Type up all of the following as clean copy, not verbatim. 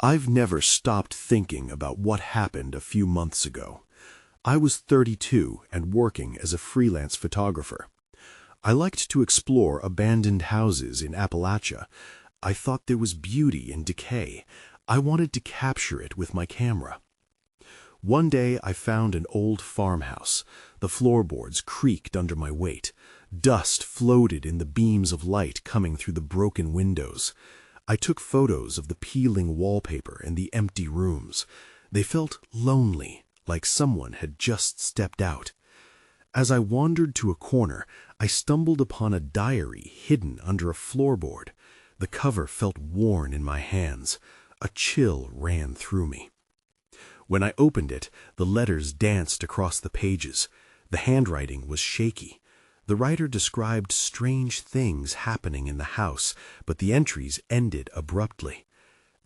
I've never stopped thinking about what happened a few months ago. I was 32 and working as a freelance photographer. I liked to explore abandoned houses in Appalachia. I thought there was beauty in decay. I wanted to capture it with my camera. One day I found an old farmhouse. The floorboards creaked under my weight. Dust floated in the beams of light coming through the broken windows. I took photos of the peeling wallpaper and the empty rooms. They felt lonely, like someone had just stepped out. As I wandered to a corner, I stumbled upon a diary hidden under a floorboard. The cover felt worn in my hands. A chill ran through me. When I opened it, the letters danced across the pages. The handwriting was shaky. The writer described strange things happening in the house, but the entries ended abruptly.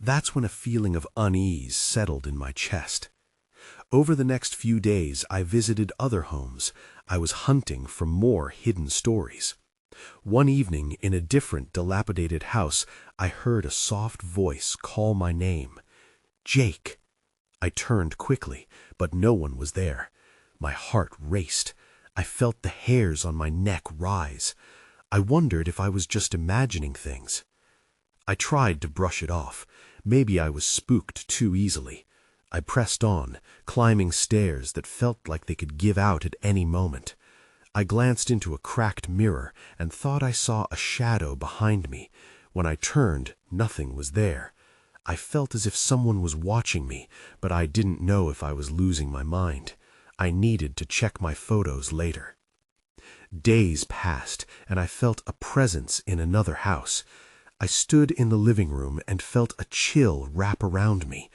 That's when a feeling of unease settled in my chest. Over the next few days, I visited other homes. I was hunting for more hidden stories. One evening, in a different, dilapidated house, I heard a soft voice call my name. Jake. I turned quickly, but no one was there. My heart raced. I felt the hairs on my neck rise. I wondered if I was just imagining things. I tried to brush it off. Maybe I was spooked too easily. I pressed on, climbing stairs that felt like they could give out at any moment. I glanced into a cracked mirror and thought I saw a shadow behind me. When I turned, nothing was there. I felt as if someone was watching me, but I didn't know if I was losing my mind. I needed to check my photos later. Days passed, and I felt a presence in another house. I stood in the living room and felt a chill wrap around me.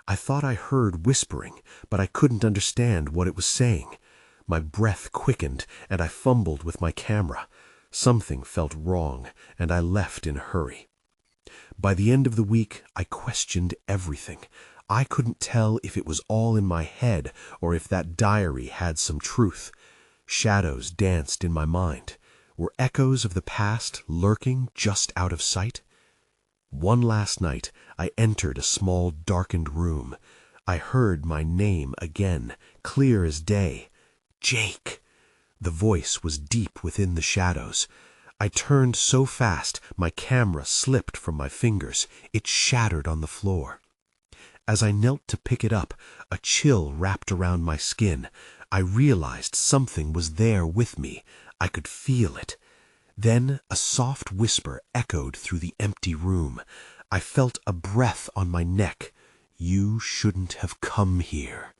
I thought I heard whispering, but I couldn't understand what it was saying. My breath quickened, and I fumbled with my camera. Something felt wrong, and I left in a hurry. By the end of the week, I questioned everything. I couldn't tell if it was all in my head or if that diary had some truth. Shadows danced in my mind. Were echoes of the past lurking just out of sight? One last night, I entered a small darkened room. I heard my name again, clear as day. Jake! The voice was deep within the shadows. I turned so fast, my camera slipped from my fingers. It shattered on the floor. As I knelt to pick it up, a chill wrapped around my skin. I realized something was there with me. I could feel it. Then a soft whisper echoed through the empty room. I felt a breath on my neck. You shouldn't have come here.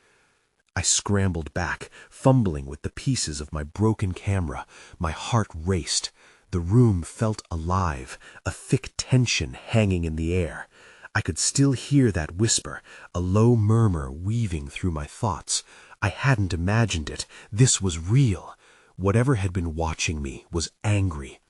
I scrambled back, fumbling with the pieces of my broken camera. My heart raced. The room felt alive, a thick tension hanging in the air. I could still hear that whisper, a low murmur weaving through my thoughts. I hadn't imagined it. This was real. Whatever had been watching me was angry.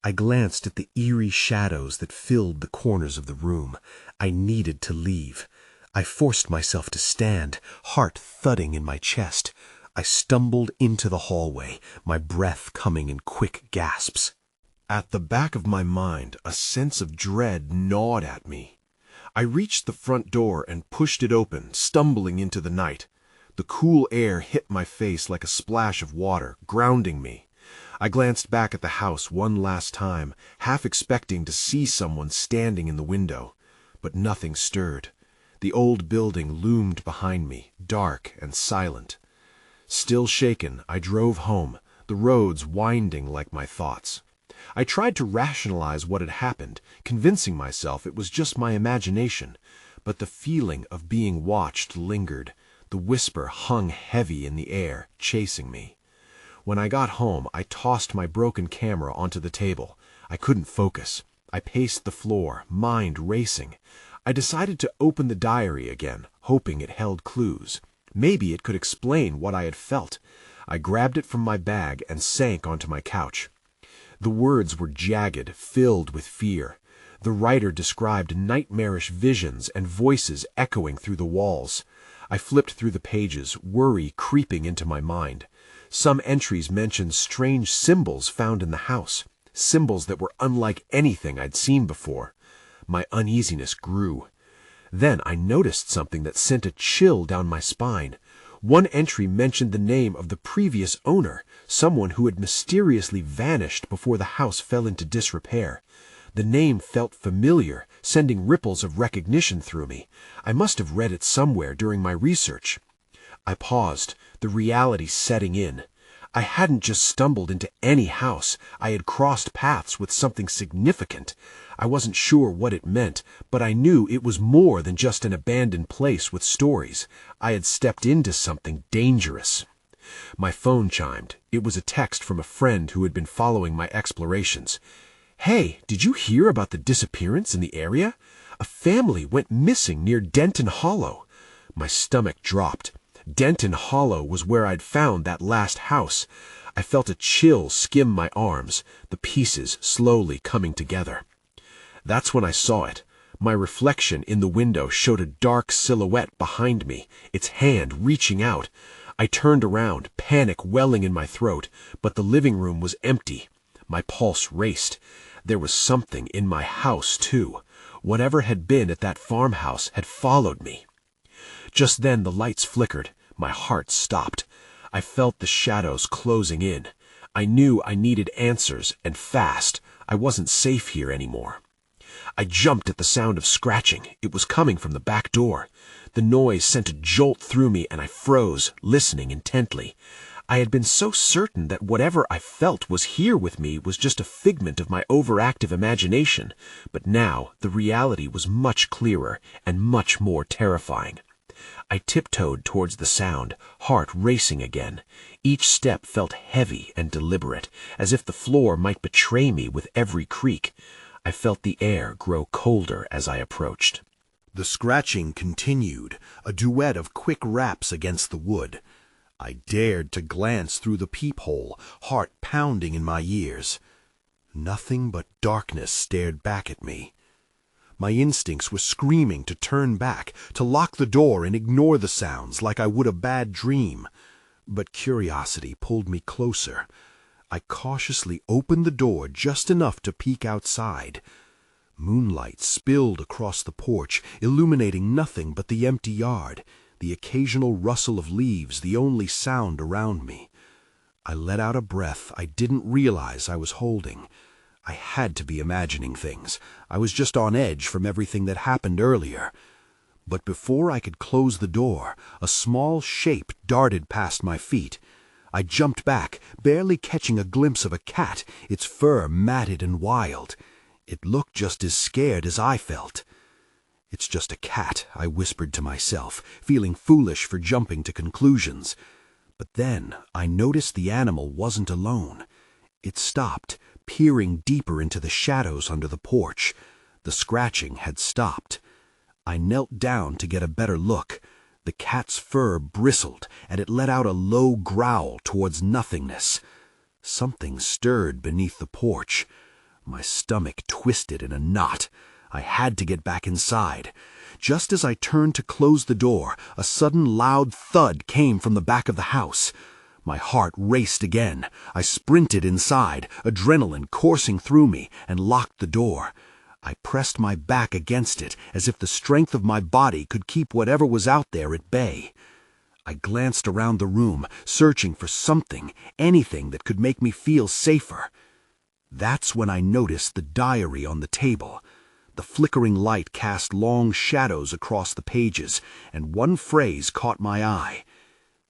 I glanced at the eerie shadows that filled the corners of the room. I needed to leave. I forced myself to stand, heart thudding in my chest. I stumbled into the hallway, my breath coming in quick gasps. At the back of my mind, a sense of dread gnawed at me. I reached the front door and pushed it open, stumbling into the night. The cool air hit my face like a splash of water, grounding me. I glanced back at the house one last time, half expecting to see someone standing in the window. But nothing stirred. The old building loomed behind me, dark and silent. Still shaken, I drove home, the roads winding like my thoughts. I tried to rationalize what had happened, convincing myself it was just my imagination, but the feeling of being watched lingered. The whisper hung heavy in the air, chasing me. When I got home, I tossed my broken camera onto the table. I couldn't focus. I paced the floor, mind racing. I decided to open the diary again, hoping it held clues. Maybe it could explain what I had felt. I grabbed it from my bag and sank onto my couch. The words were jagged, filled with fear. The writer described nightmarish visions and voices echoing through the walls. I flipped through the pages, worry creeping into my mind. Some entries mentioned strange symbols found in the house, symbols that were unlike anything I'd seen before. My uneasiness grew. Then I noticed something that sent a chill down my spine. One entry mentioned the name of the previous owner, someone who had mysteriously vanished before the house fell into disrepair. The name felt familiar, sending ripples of recognition through me. I must have read it somewhere during my research. I paused, the reality setting in. I hadn't just stumbled into any house. I had crossed paths with something significant. I wasn't sure what it meant, but I knew it was more than just an abandoned place with stories. I had stepped into something dangerous. My phone chimed. It was a text from a friend who had been following my explorations. "Hey, did you hear about the disappearance in the area? A family went missing near Denton Hollow." My stomach dropped. Denton Hollow was where I'd found that last house. I felt a chill skim my arms, the pieces slowly coming together. That's when I saw it. My reflection in the window showed a dark silhouette behind me, its hand reaching out. I turned around, panic welling in my throat, but the living room was empty. My pulse raced. There was something in my house, too. Whatever had been at that farmhouse had followed me. Just then the lights flickered. My heart stopped. I felt the shadows closing in. I knew I needed answers, and fast. I wasn't safe here anymore. I jumped at the sound of scratching. It was coming from the back door. The noise sent a jolt through me, and I froze, listening intently. I had been so certain that whatever I felt was here with me was just a figment of my overactive imagination, but now the reality was much clearer and much more terrifying. I tiptoed towards the sound, heart racing again. Each step felt heavy and deliberate, as if the floor might betray me with every creak. I felt the air grow colder as I approached. The scratching continued, a duet of quick raps against the wood. I dared to glance through the peephole, heart pounding in my ears. Nothing but darkness stared back at me. My instincts were screaming to turn back, to lock the door and ignore the sounds like I would a bad dream. But curiosity pulled me closer. I cautiously opened the door just enough to peek outside. Moonlight spilled across the porch, illuminating nothing but the empty yard, the occasional rustle of leaves the only sound around me. I let out a breath I didn't realize I was holding. I had to be imagining things. I was just on edge from everything that happened earlier. But before I could close the door, a small shape darted past my feet. I jumped back, barely catching a glimpse of a cat, its fur matted and wild. It looked just as scared as I felt. "It's just a cat," I whispered to myself, feeling foolish for jumping to conclusions. But then I noticed the animal wasn't alone. It stopped, peering deeper into the shadows under the porch. The scratching had stopped. I knelt down to get a better look. The cat's fur bristled, and it let out a low growl towards nothingness. Something stirred beneath the porch. My stomach twisted in a knot. I had to get back inside. Just as I turned to close the door, a sudden loud thud came from the back of the house. My heart raced again. I sprinted inside, adrenaline coursing through me, and locked the door. I pressed my back against it as if the strength of my body could keep whatever was out there at bay. I glanced around the room, searching for something, anything that could make me feel safer. That's when I noticed the diary on the table. The flickering light cast long shadows across the pages, and one phrase caught my eye.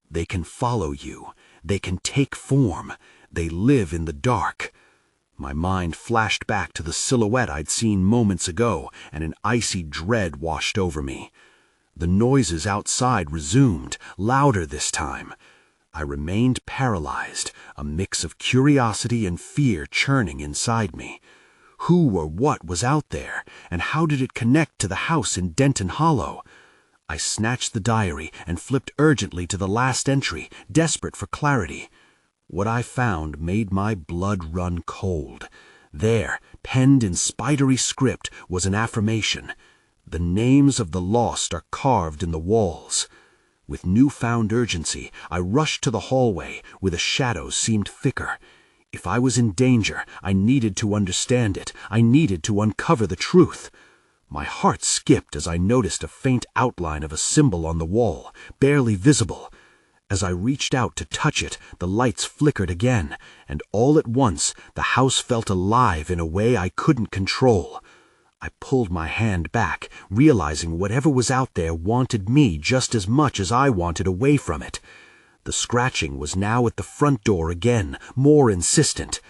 "They can follow you. They can take form. They live in the dark." My mind flashed back to the silhouette I'd seen moments ago, and an icy dread washed over me. The noises outside resumed, louder this time. I remained paralyzed, a mix of curiosity and fear churning inside me. Who or what was out there, and how did it connect to the house in Denton Hollow? I snatched the diary and flipped urgently to the last entry, desperate for clarity. What I found made my blood run cold. There, penned in spidery script, was an affirmation. "The names of the lost are carved in the walls." With newfound urgency, I rushed to the hallway, where the shadows seemed thicker. If I was in danger, I needed to understand it. I needed to uncover the truth. My heart skipped as I noticed a faint outline of a symbol on the wall, barely visible. As I reached out to touch it, the lights flickered again, and all at once the house felt alive in a way I couldn't control. I pulled my hand back, realizing whatever was out there wanted me just as much as I wanted away from it. The scratching was now at the front door again, more insistent.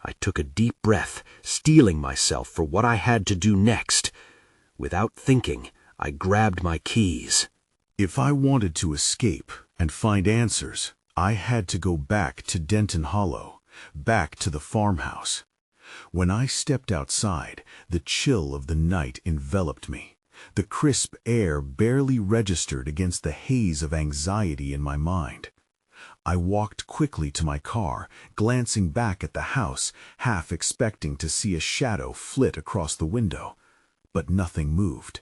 I took a deep breath, steeling myself for what I had to do next. Without thinking, I grabbed my keys. If I wanted to escape and find answers, I had to go back to Denton Hollow, back to the farmhouse. When I stepped outside, the chill of the night enveloped me. The crisp air barely registered against the haze of anxiety in my mind. I walked quickly to my car, glancing back at the house, half expecting to see a shadow flit across the window. But nothing moved.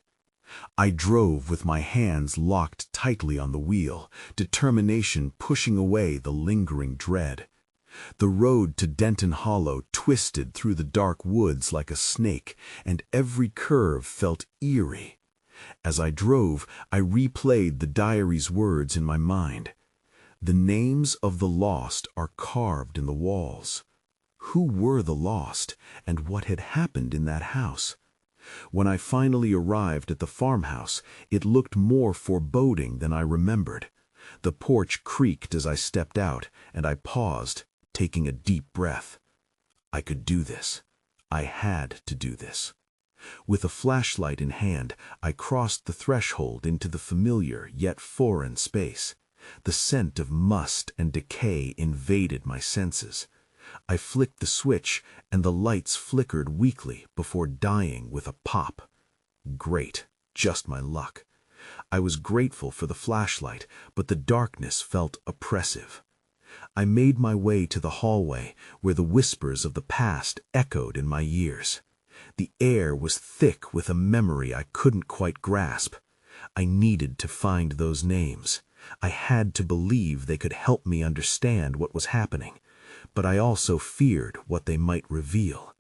I drove with my hands locked tightly on the wheel, determination pushing away the lingering dread. The road to Denton Hollow twisted through the dark woods like a snake, and every curve felt eerie. As I drove, I replayed the diary's words in my mind. The names of the lost are carved in the walls. Who were the lost, and what had happened in that house? When I finally arrived at the farmhouse, it looked more foreboding than I remembered. The porch creaked as I stepped out, and I paused, taking a deep breath. I could do this. I had to do this. With a flashlight in hand, I crossed the threshold into the familiar yet foreign space. The scent of must and decay invaded my senses. I flicked the switch, and the lights flickered weakly before dying with a pop. Great, just my luck. I was grateful for the flashlight, but the darkness felt oppressive. I made my way to the hallway, where the whispers of the past echoed in my ears. The air was thick with a memory I couldn't quite grasp. I needed to find those names. I had to believe they could help me understand what was happening, but I also feared what they might reveal.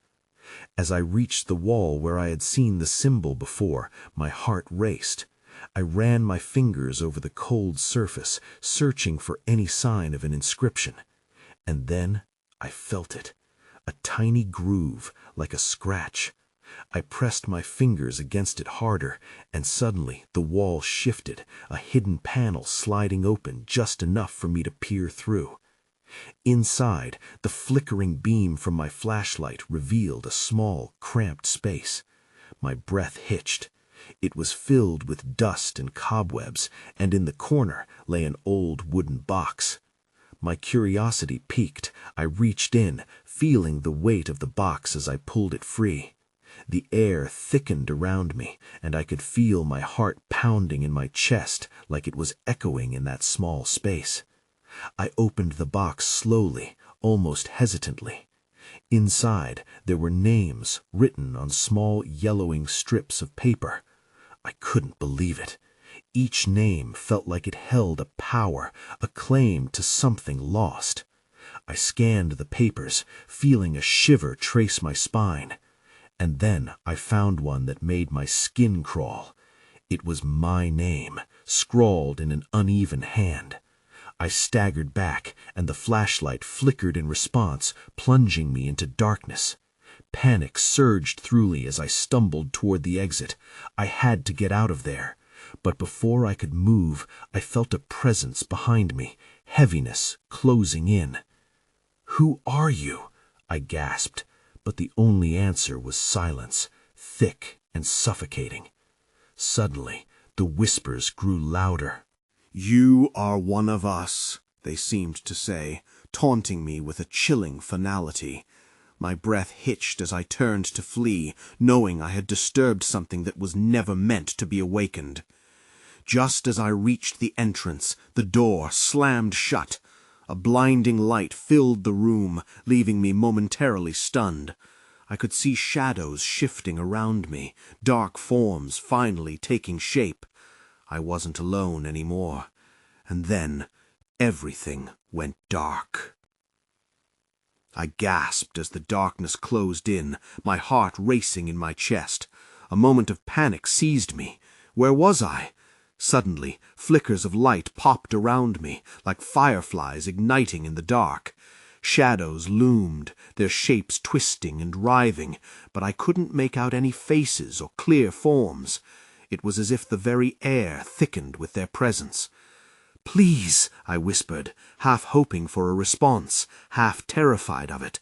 As I reached the wall where I had seen the symbol before, my heart raced. I ran my fingers over the cold surface, searching for any sign of an inscription. And then I felt it. A tiny groove, like a scratch. I pressed my fingers against it harder, and suddenly the wall shifted, a hidden panel sliding open just enough for me to peer through. Inside, the flickering beam from my flashlight revealed a small, cramped space. My breath hitched. It was filled with dust and cobwebs, and in the corner lay an old wooden box. My curiosity piqued. I reached in, feeling the weight of the box as I pulled it free. The air thickened around me, and I could feel my heart pounding in my chest like it was echoing in that small space. I opened the box slowly, almost hesitantly. Inside, there were names written on small yellowing strips of paper. I couldn't believe it. Each name felt like it held a power, a claim to something lost. I scanned the papers, feeling a shiver trace my spine. And then I found one that made my skin crawl. It was my name, scrawled in an uneven hand. I staggered back, and the flashlight flickered in response, plunging me into darkness. Panic surged through me as I stumbled toward the exit. I had to get out of there. But before I could move, I felt a presence behind me, heaviness closing in. "Who are you?" I gasped, but the only answer was silence, thick and suffocating. Suddenly, the whispers grew louder. "You are one of us," they seemed to say, taunting me with a chilling finality. My breath hitched as I turned to flee, knowing I had disturbed something that was never meant to be awakened. Just as I reached the entrance, the door slammed shut. A blinding light filled the room, leaving me momentarily stunned. I could see shadows shifting around me, dark forms finally taking shape. I wasn't alone anymore. And then everything went dark. I gasped as the darkness closed in, my heart racing in my chest. A moment of panic seized me. Where was I? Suddenly, flickers of light popped around me, like fireflies igniting in the dark. Shadows loomed, their shapes twisting and writhing, but I couldn't make out any faces or clear forms. It was as if the very air thickened with their presence. "Please," I whispered, half hoping for a response, half terrified of it.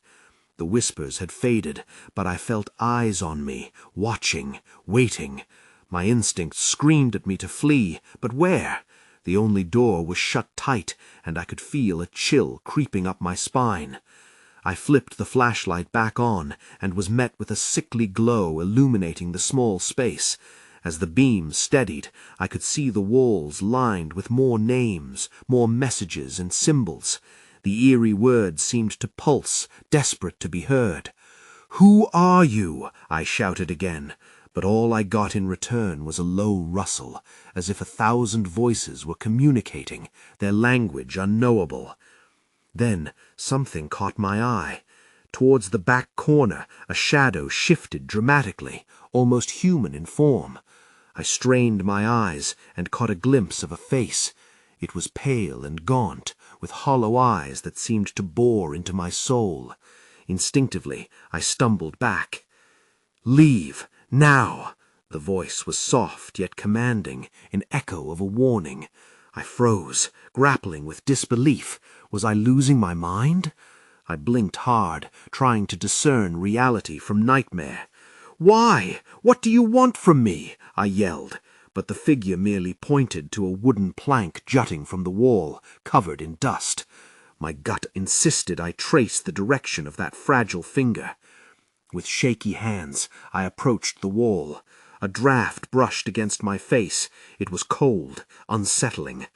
The whispers had faded, but I felt eyes on me, watching, waiting. My instincts screamed at me to flee, but where? The only door was shut tight, and I could feel a chill creeping up my spine. I flipped the flashlight back on, and was met with a sickly glow illuminating the small space. As the beam steadied, I could see the walls lined with more names, more messages and symbols. The eerie words seemed to pulse, desperate to be heard. "Who are you?" I shouted again, but all I got in return was a low rustle, as if 1,000 voices were communicating, their language unknowable. Then something caught my eye. Towards the back corner, a shadow shifted dramatically, almost human in form. I strained my eyes and caught a glimpse of a face. It was pale and gaunt, with hollow eyes that seemed to bore into my soul. Instinctively, I stumbled back. "Leave, now!" The voice was soft yet commanding, an echo of a warning. I froze, grappling with disbelief. Was I losing my mind? I blinked hard, trying to discern reality from nightmare. "Why? What do you want from me?" I yelled, but the figure merely pointed to a wooden plank jutting from the wall, covered in dust. My gut insisted I trace the direction of that fragile finger. With shaky hands, I approached the wall. A draft brushed against my face. It was cold, unsettling.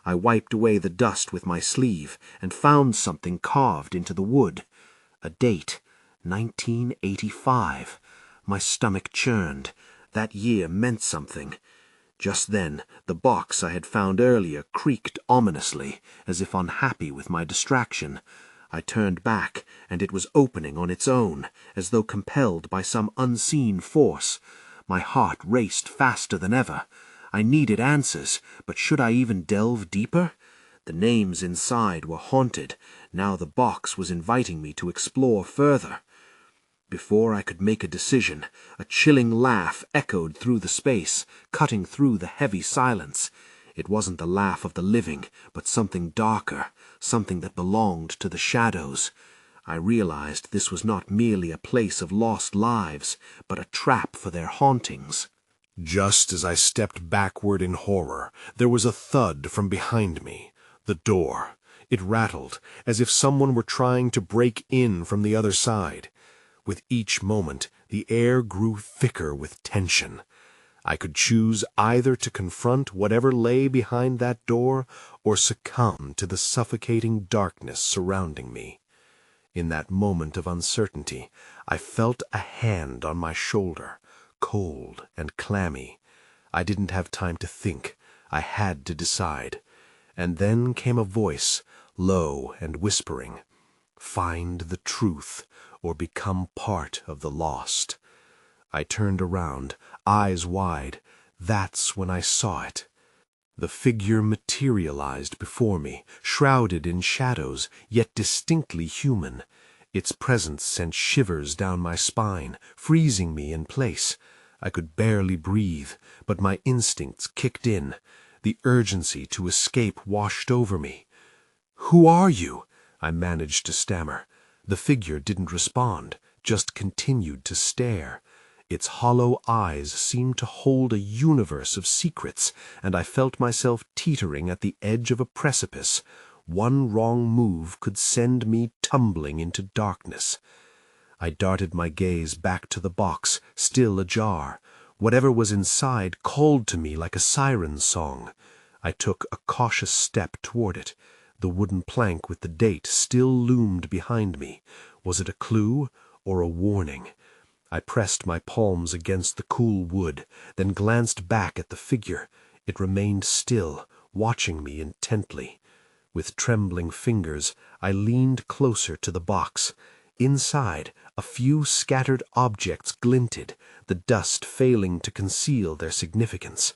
I wiped away the dust with my sleeve and found something carved into the wood. A date, 1985. My stomach churned. That year meant something. Just then, the box I had found earlier creaked ominously, as if unhappy with my distraction. I turned back, and it was opening on its own, as though compelled by some unseen force. My heart raced faster than ever. I needed answers, but should I even delve deeper? The names inside were haunted. Now the box was inviting me to explore further. Before I could make a decision, a chilling laugh echoed through the space, cutting through the heavy silence. It wasn't the laugh of the living, but something darker, something that belonged to the shadows. I realized this was not merely a place of lost lives, but a trap for their hauntings. Just as I stepped backward in horror, there was a thud from behind me. The door. It rattled, as if someone were trying to break in from the other side. With each moment, the air grew thicker with tension. I could choose either to confront whatever lay behind that door or succumb to the suffocating darkness surrounding me. In that moment of uncertainty, I felt a hand on my shoulder, cold and clammy. I didn't have time to think. I had to decide. And then came a voice, low and whispering, "Find the truth, or become part of the lost." I turned around, eyes wide. That's when I saw it. The figure materialized before me, shrouded in shadows, yet distinctly human. Its presence sent shivers down my spine, freezing me in place. I could barely breathe, but my instincts kicked in. The urgency to escape washed over me. "Who are you?" I managed to stammer. The figure didn't respond, just continued to stare. Its hollow eyes seemed to hold a universe of secrets, and I felt myself teetering at the edge of a precipice. One wrong move could send me tumbling into darkness. I darted my gaze back to the box, still ajar. Whatever was inside called to me like a siren's song. I took a cautious step toward it. The wooden plank with the date still loomed behind me. Was it a clue or a warning? I pressed my palms against the cool wood, then glanced back at the figure. It remained still, watching me intently. With trembling fingers, I leaned closer to the box. Inside, A few scattered objects glinted, the dust failing to conceal their significance.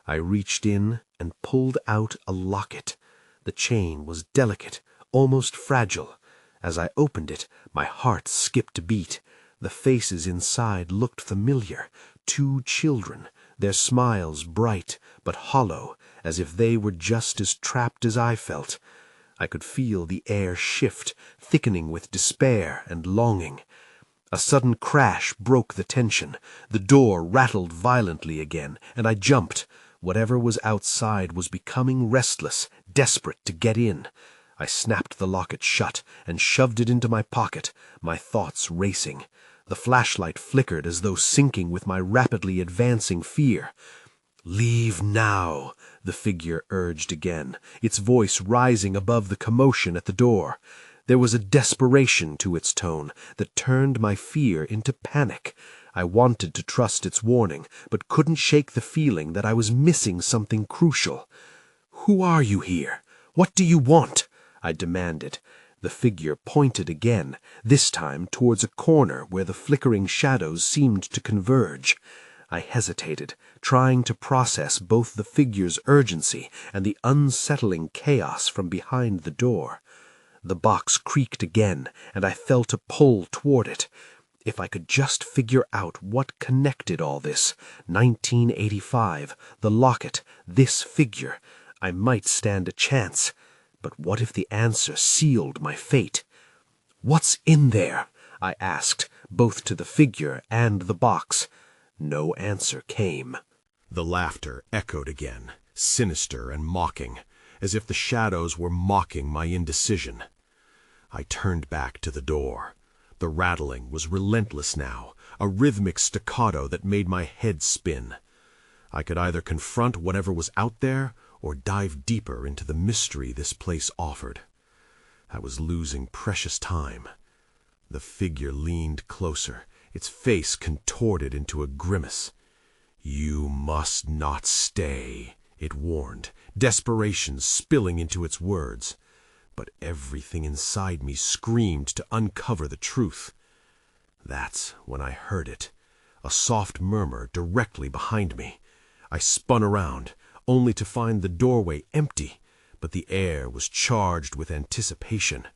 I reached in and pulled out a locket. The chain was delicate, almost fragile. As I opened it, my heart skipped a beat. The faces inside looked familiar. 2 children, their smiles bright but hollow, as if they were just as trapped as I felt. I could feel the air shift, thickening with despair and longing. A sudden crash broke the tension. The door rattled violently again, and I jumped. Whatever was outside was becoming restless, desperate to get in. I snapped the locket shut and shoved it into my pocket, my thoughts racing. The flashlight flickered as though syncing with my rapidly advancing fear. "Leave now," the figure urged again, its voice rising above the commotion at the door. There was a desperation to its tone that turned my fear into panic. I wanted to trust its warning, but couldn't shake the feeling that I was missing something crucial. "Who are you here? What do you want?" I demanded. The figure pointed again, this time towards a corner where the flickering shadows seemed to converge. I hesitated, trying to process both the figure's urgency and the unsettling chaos from behind the door. The box creaked again, and I felt a pull toward it. If I could just figure out what connected all this, 1985, the locket, this figure, I might stand a chance. But what if the answer sealed my fate? "What's in there?" I asked, both to the figure and the box. No answer came. The laughter echoed again, sinister and mocking, as if the shadows were mocking my indecision. I turned back to the door. The rattling was relentless now, a rhythmic staccato that made my head spin. I could either confront whatever was out there or dive deeper into the mystery this place offered. I was losing precious time. The figure leaned closer, its face contorted into a grimace. "You must not stay," it warned, desperation spilling into its words. But everything inside me screamed to uncover the truth. That's when I heard it, a soft murmur directly behind me. I spun around, only to find the doorway empty, but the air was charged with anticipation.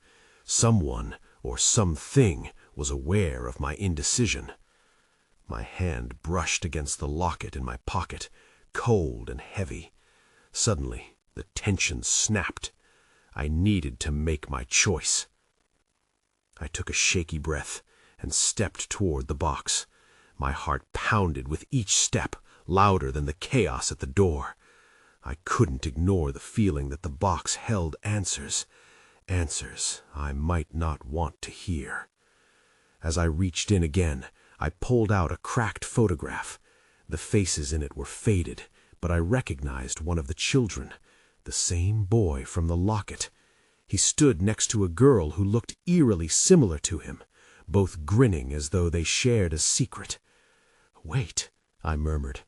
Someone or something was aware of my indecision. My hand brushed against the locket in my pocket, cold and heavy. Suddenly, the tension snapped. I needed to make my choice. I took a shaky breath and stepped toward the box. My heart pounded with each step, louder than the chaos at the door. I couldn't ignore the feeling that the box held answers I might not want to hear. As I reached in again, I pulled out a cracked photograph. The faces in it were faded, but I recognized one of the children, the same boy from the locket. He stood next to a girl who looked eerily similar to him, both grinning as though they shared a secret. "Wait," I murmured.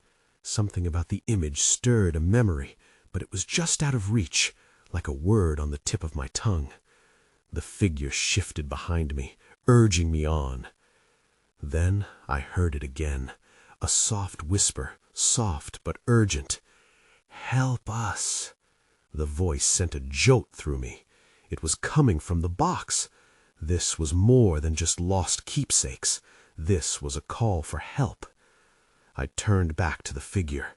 Something about the image stirred a memory, but it was just out of reach, like a word on the tip of my tongue. The figure shifted behind me, urging me on. Then I heard it again, a soft whisper, soft but urgent. "Help us." The voice sent a jolt through me. It was coming from the box. This was more than just lost keepsakes. This was a call for help. I turned back to the figure.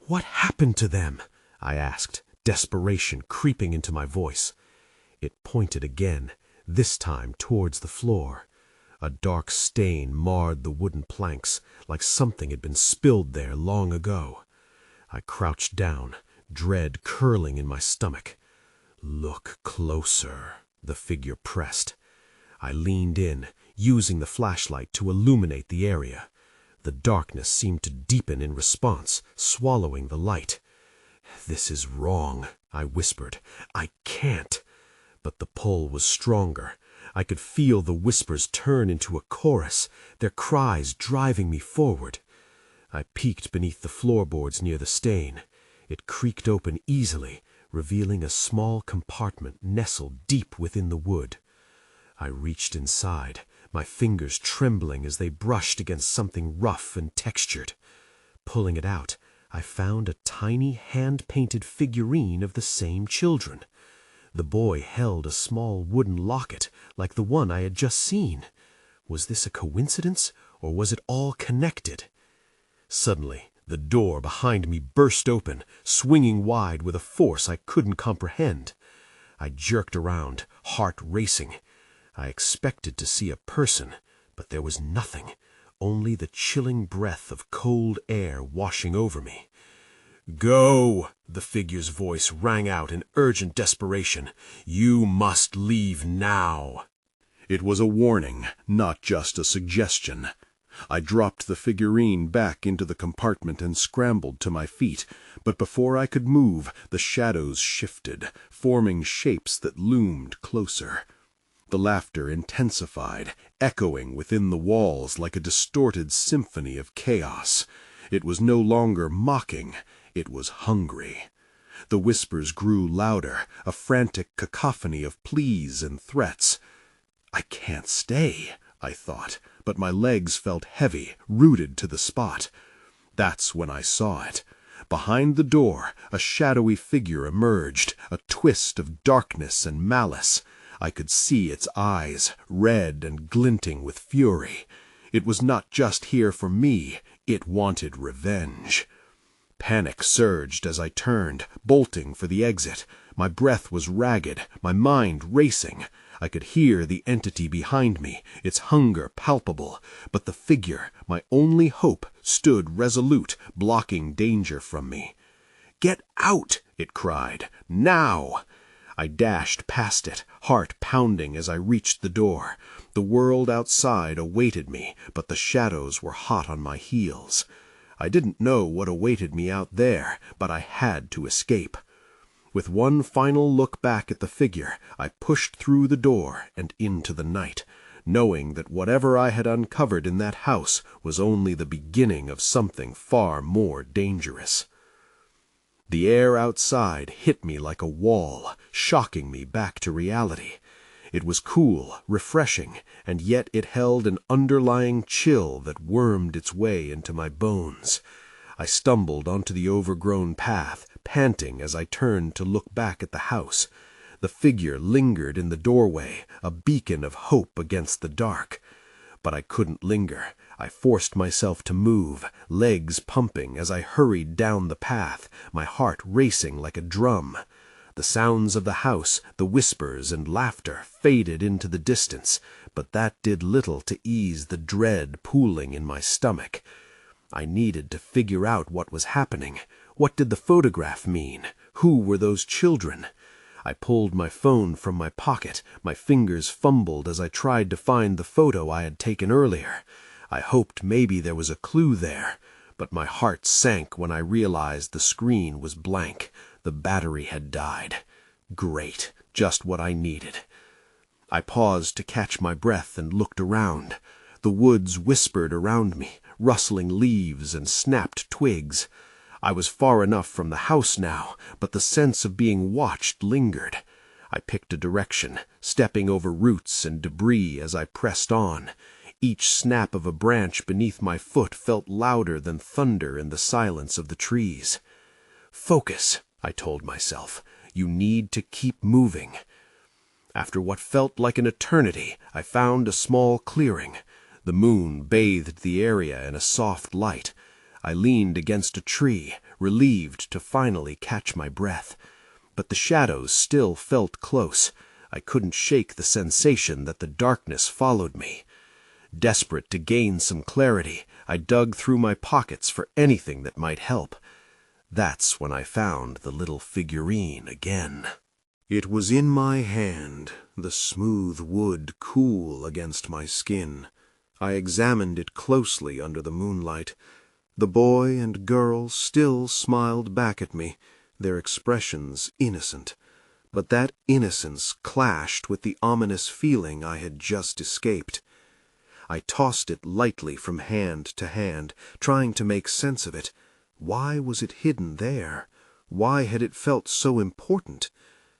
"What happened to them?" I asked, desperation creeping into my voice. It pointed again, this time towards the floor. A dark stain marred the wooden planks, like something had been spilled there long ago. I crouched down, dread curling in my stomach. "Look closer," the figure pressed. I leaned in, using the flashlight to illuminate the area. The darkness seemed to deepen in response, swallowing the light. "This is wrong," I whispered. "I can't." But the pull was stronger. I could feel the whispers turn into a chorus, their cries driving me forward. I peeked beneath the floorboards near the stain. It creaked open easily, revealing a small compartment nestled deep within the wood. I reached inside, my fingers trembling as they brushed against something rough and textured. Pulling it out, I found a tiny hand-painted figurine of the same children. The boy held a small wooden locket like the one I had just seen. Was this a coincidence, or was it all connected? Suddenly, the door behind me burst open, swinging wide with a force I couldn't comprehend. I jerked around, heart racing. I expected to see a person, but there was nothing, only the chilling breath of cold air washing over me. "Go!" the figure's voice rang out in urgent desperation. "You must leave now." It was a warning, not just a suggestion. I dropped the figurine back into the compartment and scrambled to my feet, but before I could move, the shadows shifted, forming shapes that loomed closer. The laughter intensified, echoing within the walls like a distorted symphony of chaos. It was no longer mocking, it was hungry. The whispers grew louder, a frantic cacophony of pleas and threats. I can't stay, I thought, but my legs felt heavy, rooted to the spot. That's when I saw it. Behind the door, a shadowy figure emerged, a twist of darkness and malice. I could see its eyes, red and glinting with fury. It was not just here for me, it wanted revenge. Panic surged as I turned, bolting for the exit. My breath was ragged, my mind racing. I could hear the entity behind me, its hunger palpable, but the figure, my only hope, stood resolute, blocking danger from me. "Get out!" it cried. "Now!" I dashed past it, heart pounding as I reached the door. The world outside awaited me, but the shadows were hot on my heels. I didn't know what awaited me out there, but I had to escape. With one final look back at the figure, I pushed through the door and into the night, knowing that whatever I had uncovered in that house was only the beginning of something far more dangerous. The air outside hit me like a wall, shocking me back to reality. It was cool, refreshing, and yet it held an underlying chill that wormed its way into my bones. I stumbled onto the overgrown path, panting as I turned to look back at the house. The figure lingered in the doorway, a beacon of hope against the dark. But I couldn't linger. I forced myself to move, legs pumping as I hurried down the path, my heart racing like a drum. The sounds of the house, the whispers and laughter faded into the distance, but that did little to ease the dread pooling in my stomach. I needed to figure out what was happening. What did the photograph mean? Who were those children? I pulled my phone from my pocket. My fingers fumbled as I tried to find the photo I had taken earlier. I hoped maybe there was a clue there, but my heart sank when I realized the screen was blank. The battery had died. Great, just what I needed. I paused to catch my breath and looked around. The woods whispered around me, rustling leaves and snapped twigs. I was far enough from the house now, but the sense of being watched lingered. I picked a direction, stepping over roots and debris as I pressed on. Each snap of a branch beneath my foot felt louder than thunder in the silence of the trees. "Focus," I told myself. "You need to keep moving." After what felt like an eternity, I found a small clearing. The moon bathed the area in a soft light. I leaned against a tree, relieved to finally catch my breath. But the shadows still felt close. I couldn't shake the sensation that the darkness followed me. Desperate to gain some clarity, I dug through my pockets for anything that might help. That's when I found the little figurine again. It was in my hand, the smooth wood cool against my skin. I examined it closely under the moonlight. The boy and girl still smiled back at me, their expressions innocent. But that innocence clashed with the ominous feeling I had just escaped. I tossed it lightly from hand to hand, trying to make sense of it. Why was it hidden there? Why had it felt so important?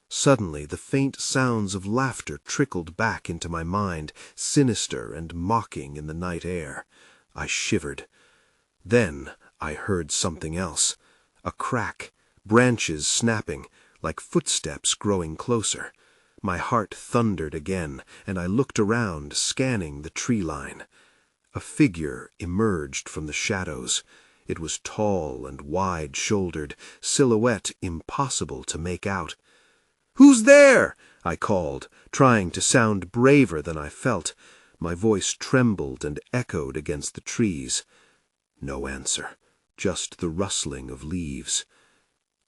Suddenly, the faint sounds of laughter trickled back into my mind, sinister and mocking in the night air. I shivered. Then I heard something else. A crack, branches snapping, like footsteps growing closer. My heart thundered again, and I looked around, scanning the tree line. A figure emerged from the shadows. It was tall and wide-shouldered, silhouette impossible to make out. "Who's there?" I called, trying to sound braver than I felt. My voice trembled and echoed against the trees. No answer, just the rustling of leaves.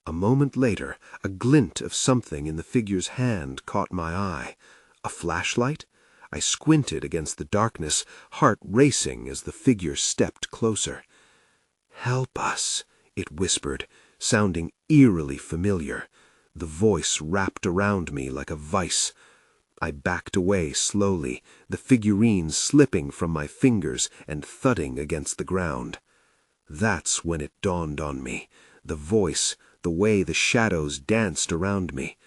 A moment later, a glint of something in the figure's hand caught my eye. A flashlight? I squinted against the darkness, heart racing as the figure stepped closer. "Help us," it whispered, sounding eerily familiar. The voice wrapped around me like a vice. I backed away slowly, the figurine slipping from my fingers and thudding against the ground. That's when it dawned on me. The voice, the way the shadows danced around me.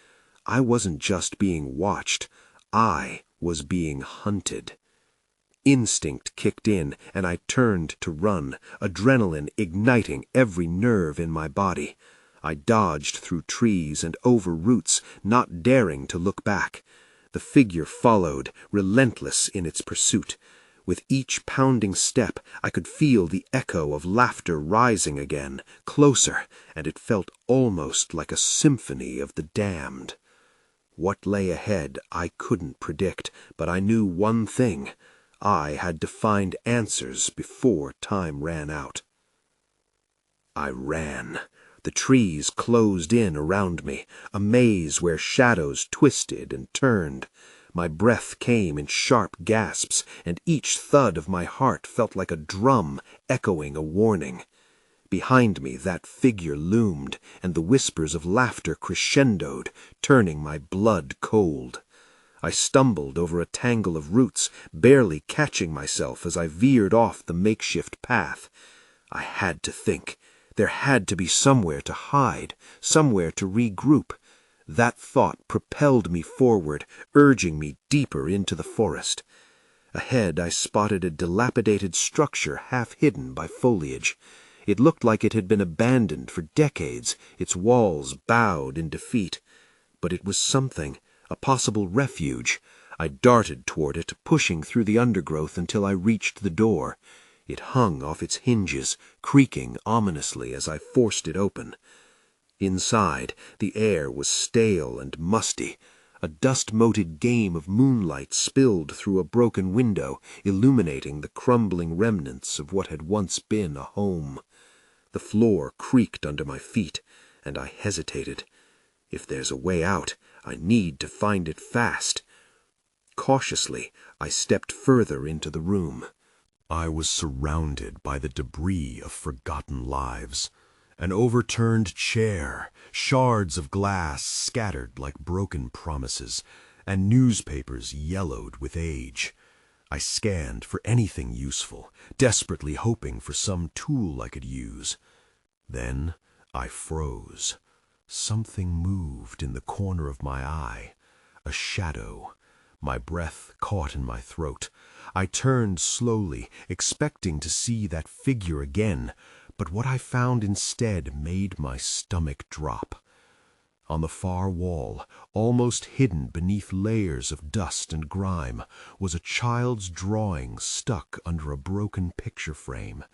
I wasn't just being watched. I was being hunted. Instinct kicked in, and I turned to run, adrenaline igniting every nerve in my body. I dodged through trees and over roots, not daring to look back. The figure followed, relentless in its pursuit. With each pounding step, I could feel the echo of laughter rising again, closer, and it felt almost like a symphony of the damned. What lay ahead I couldn't predict, but I knew one thing. I had to find answers before time ran out. I ran. The trees closed in around me, a maze where shadows twisted and turned. My breath came in sharp gasps, and each thud of my heart felt like a drum echoing a warning. Behind me that figure loomed, and the whispers of laughter crescendoed, turning my blood cold. I stumbled over a tangle of roots, barely catching myself as I veered off the makeshift path. I had to think. There had to be somewhere to hide, somewhere to regroup. That thought propelled me forward, urging me deeper into the forest. Ahead I spotted a dilapidated structure half hidden by foliage. It looked like it had been abandoned for decades, its walls bowed in defeat. But it was something, a possible refuge. I darted toward it, pushing through the undergrowth until I reached the door. It hung off its hinges, creaking ominously as I forced it open. Inside, the air was stale and musty. A dust-moted game of moonlight spilled through a broken window, illuminating the crumbling remnants of what had once been a home. The floor creaked under my feet, and I hesitated. If there's a way out, I need to find it fast. Cautiously, I stepped further into the room. I was surrounded by the debris of forgotten lives. An overturned chair, shards of glass scattered like broken promises, and newspapers yellowed with age. I scanned for anything useful, desperately hoping for some tool I could use. Then I froze. Something moved in the corner of my eye. A shadow. My breath caught in my throat. I turned slowly, expecting to see that figure again, but what I found instead made my stomach drop. On the far wall, almost hidden beneath layers of dust and grime, was a child's drawing stuck under a broken picture frame.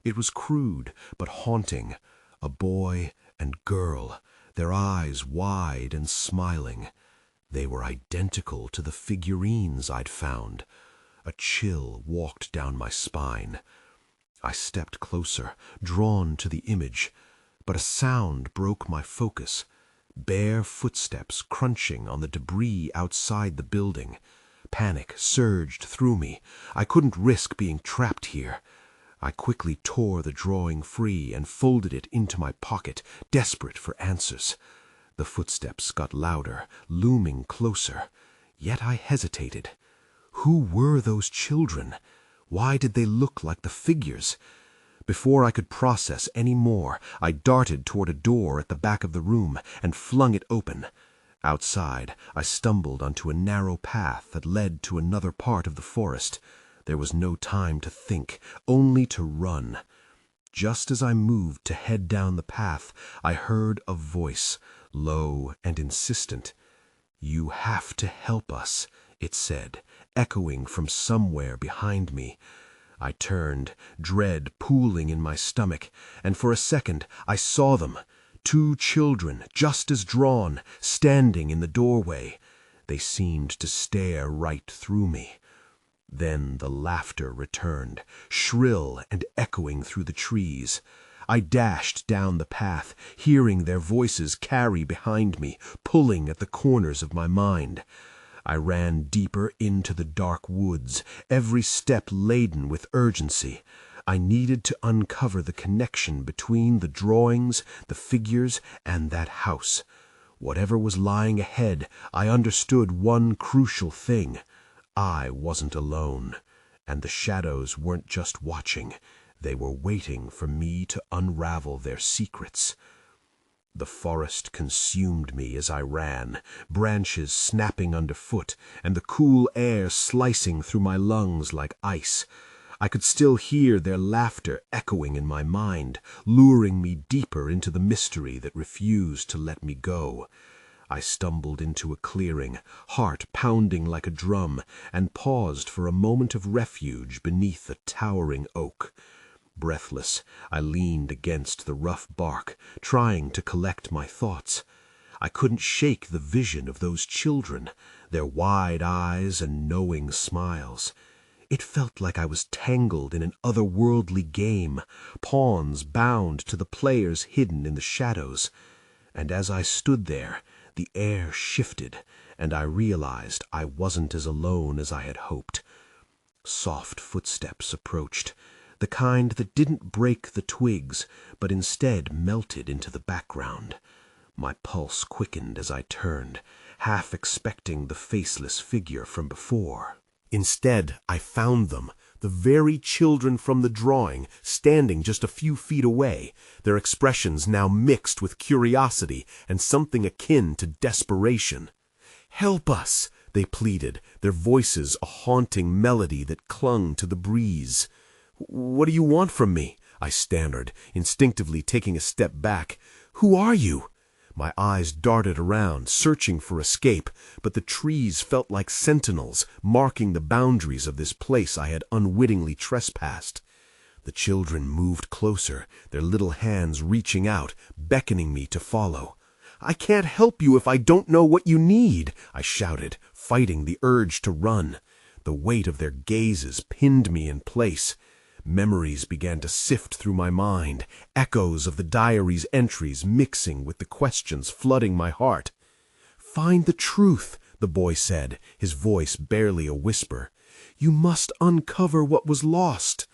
It was crude but haunting. A boy and girl, their eyes wide and smiling. They were identical to the figurines I'd found. A chill walked down my spine. I stepped closer, drawn to the image, but a sound broke my focus. Bare footsteps crunching on the debris outside the building. Panic surged through me. I couldn't risk being trapped here. I quickly tore the drawing free and folded it into my pocket, desperate for answers. The footsteps got louder, looming closer. Yet I hesitated. Who were those children? Why did they look like the figures? Before I could process any more, I darted toward a door at the back of the room and flung it open. Outside, I stumbled onto a narrow path that led to another part of the forest. There was no time to think, only to run. Just as I moved to head down the path, I heard a voice, low and insistent. "You have to help us," it said, echoing from somewhere behind me. I turned, dread pooling in my stomach, and for a second I saw them. 2 children, just as drawn, standing in the doorway. They seemed to stare right through me. Then the laughter returned, shrill and echoing through the trees. I dashed down the path, hearing their voices carry behind me, pulling at the corners of my mind. I ran deeper into the dark woods, every step laden with urgency. I needed to uncover the connection between the drawings, the figures, and that house. Whatever was lying ahead, I understood one crucial thing. I wasn't alone, and the shadows weren't just watching. They were waiting for me to unravel their secrets. The forest consumed me as I ran, branches snapping underfoot, and the cool air slicing through my lungs like ice. I could still hear their laughter echoing in my mind, luring me deeper into the mystery that refused to let me go. I stumbled into a clearing, heart pounding like a drum, and paused for a moment of refuge beneath a towering oak. Breathless, I leaned against the rough bark, trying to collect my thoughts. I couldn't shake the vision of those children, their wide eyes and knowing smiles. It felt like I was tangled in an otherworldly game, pawns bound to the players hidden in the shadows. And as I stood there, the air shifted, and I realized I wasn't as alone as I had hoped. Soft footsteps approached, the kind that didn't break the twigs, but instead melted into the background. My pulse quickened as I turned, half expecting the faceless figure from before. Instead, I found them, the very children from the drawing, standing just a few feet away, their expressions now mixed with curiosity and something akin to desperation. "Help us," they pleaded, their voices a haunting melody that clung to the breeze. "What do you want from me?" I stammered, instinctively taking a step back. "Who are you?" My eyes darted around, searching for escape, but the trees felt like sentinels, marking the boundaries of this place I had unwittingly trespassed. The children moved closer, their little hands reaching out, beckoning me to follow. "I can't help you if I don't know what you need," I shouted, fighting the urge to run. The weight of their gazes pinned me in place. Memories began to sift through my mind, echoes of the diary's entries mixing with the questions flooding my heart. "Find the truth," the boy said, his voice barely a whisper. "You must uncover what was lost."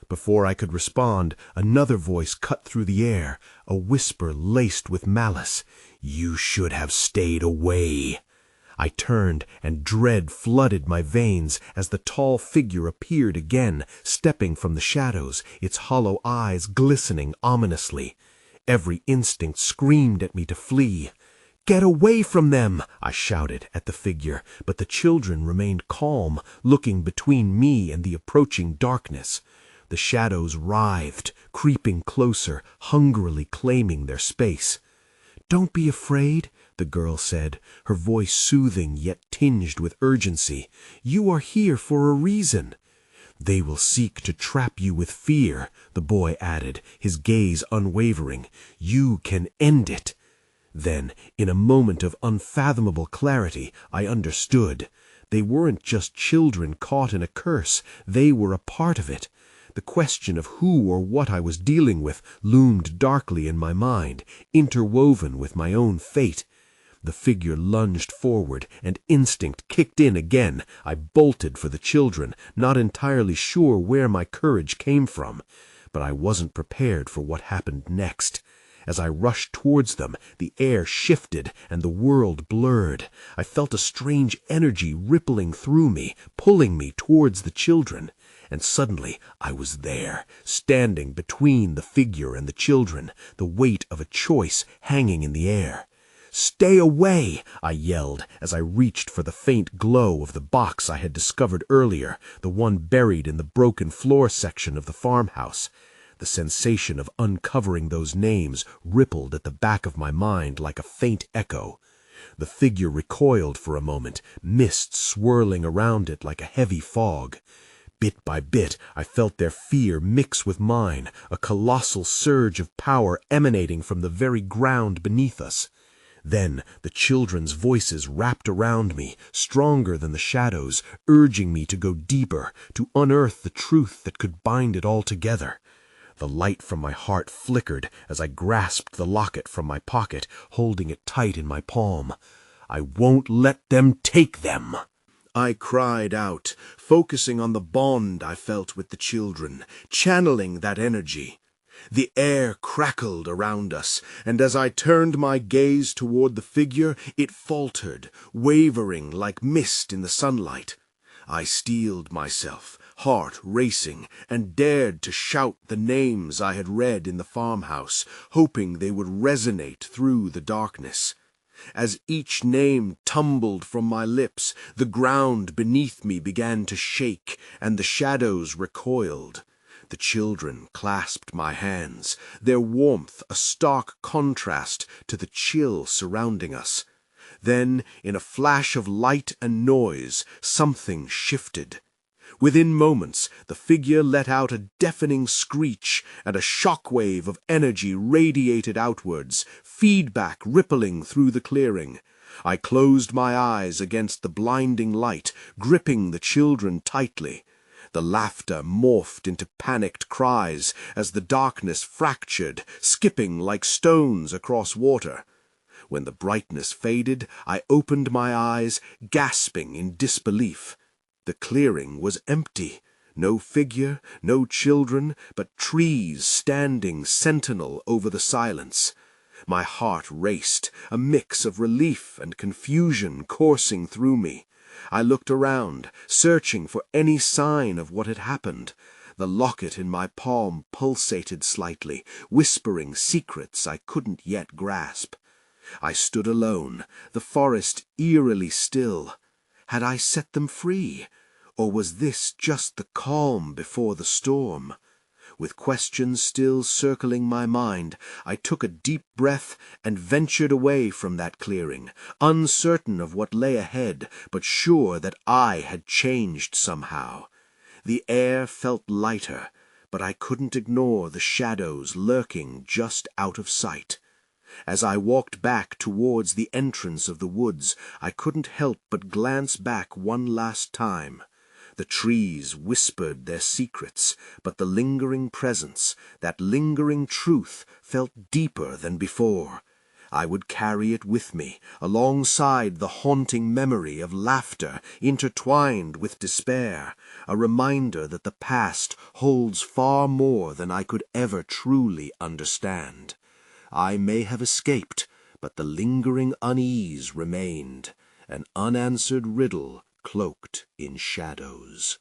Before I could respond, another voice cut through the air, a whisper laced with malice. "You should have stayed away." I turned, and dread flooded my veins as the tall figure appeared again, stepping from the shadows, its hollow eyes glistening ominously. Every instinct screamed at me to flee. "Get away from them!" I shouted at the figure, but the children remained calm, looking between me and the approaching darkness. The shadows writhed, creeping closer, hungrily claiming their space. "Don't be afraid," the girl said, her voice soothing yet tinged with urgency. "You are here for a reason." "They will seek to trap you with fear," the boy added, his gaze unwavering. "You can end it." Then, in a moment of unfathomable clarity, I understood. They weren't just children caught in a curse, they were a part of it. The question of who or what I was dealing with loomed darkly in my mind, interwoven with my own fate. The figure lunged forward, and instinct kicked in again. I bolted for the children, not entirely sure where my courage came from. But I wasn't prepared for what happened next. As I rushed towards them, the air shifted and the world blurred. I felt a strange energy rippling through me, pulling me towards the children. And suddenly I was there, standing between the figure and the children, the weight of a choice hanging in the air. "Stay away!" I yelled as I reached for the faint glow of the box I had discovered earlier, the one buried in the broken floor section of the farmhouse. The sensation of uncovering those names rippled at the back of my mind like a faint echo. The figure recoiled for a moment, mist swirling around it like a heavy fog. Bit by bit, I felt their fear mix with mine, a colossal surge of power emanating from the very ground beneath us. Then the children's voices wrapped around me, stronger than the shadows, urging me to go deeper, to unearth the truth that could bind it all together. The light from my heart flickered as I grasped the locket from my pocket, holding it tight in my palm. "I won't let them take them!" I cried out, focusing on the bond I felt with the children, channeling that energy. The air crackled around us, and as I turned my gaze toward the figure, it faltered, wavering like mist in the sunlight. I steeled myself, heart racing, and dared to shout the names I had read in the farmhouse, hoping they would resonate through the darkness. As each name tumbled from my lips, the ground beneath me began to shake, and the shadows recoiled. The children clasped my hands, their warmth a stark contrast to the chill surrounding us. Then, in a flash of light and noise, something shifted. Within moments, the figure let out a deafening screech, and a shockwave of energy radiated outwards, feedback rippling through the clearing. I closed my eyes against the blinding light, gripping the children tightly. The laughter morphed into panicked cries as the darkness fractured, skipping like stones across water. When the brightness faded, I opened my eyes, gasping in disbelief. The clearing was empty. No figure, no children, but trees standing sentinel over the silence. My heart raced, a mix of relief and confusion coursing through me. I looked around, searching for any sign of what had happened. The locket in my palm pulsated slightly, whispering secrets I couldn't yet grasp. I stood alone, the forest eerily still. Had I set them free? Or was this just the calm before the storm? With questions still circling my mind, I took a deep breath and ventured away from that clearing, uncertain of what lay ahead, but sure that I had changed somehow. The air felt lighter, but I couldn't ignore the shadows lurking just out of sight. As I walked back towards the entrance of the woods, I couldn't help but glance back one last time. The trees whispered their secrets, but the lingering presence, that lingering truth, felt deeper than before. I would carry it with me, alongside the haunting memory of laughter intertwined with despair, a reminder that the past holds far more than I could ever truly understand. I may have escaped, but the lingering unease remained, an unanswered riddle cloaked in shadows.